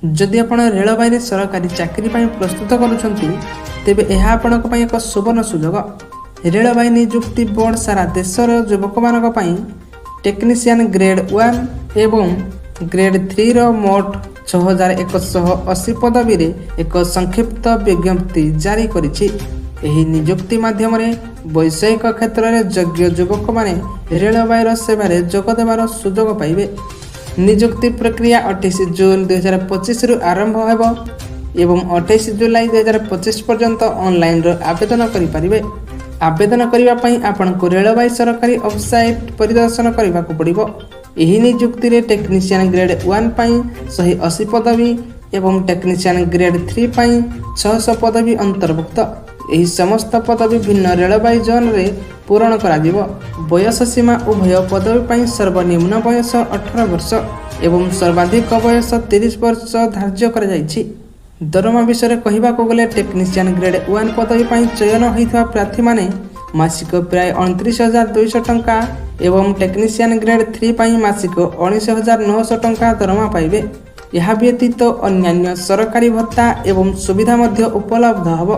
जदि आपण रेलवे सरकारी चाकरी प्रस्तुत करुछंती तेबे यह आपण एक सुवर्ण सुजोग। रेलवे नियुक्ति बोर्ड सारा देशर युवक मानक टेक्नीशियन ग्रेड 1 एवं ग्रेड 3 रो मोट 6180 पदवी रे एक संक्षिप्त विज्ञप्ति जारी करिछि। एही नियुक्ति माध्यम वैषयिक क्षेत्र में योग्य युवक माने रेलवे सेवारे जोग देवार सुजोग पाइबे। नियुक्ति प्रक्रिया 28 जून 2025 रु आरंभ होब एवं 28 जुलाई 2025 पर्यंत ऑनलाइन रो आवेदन करि परिबे। आवेदन करिवा पई आपनको रेलवे सरकारी वेबसाइट परिदर्शन करबा को पड़िबो। एही नियुक्ति रे टेक्नीशियन ग्रेड 1 पई 180 पदवी एवं टेक्नीशियन ग्रेड 3 पई 600 पदवी अंतर्भुक्त। एही समस्त पदवी भिन्न रेलवे जोन रे पूरण करा दिबो। वयस सीमा उभय पदवी पई सर्वनिम्न वयस 18 वर्ष एवं सर्वाधिक वयस 30 वर्ष धार्य करा जायछि। दरमा विषय कहबा को गले टेक्नीशियन ग्रेड 1 पदवी पई चयन होइथवा प्रार्थी माने मासिक प्राय 29,200 टंका एवं टेक्नीशियन ग्रेड 3 पई मासिक 19,900 टंका दरमा पाइबे। यह व्यतीत अन्यान्य सरकारी भत्ता एवं सुविधा मध्य उपलब्ध हबो।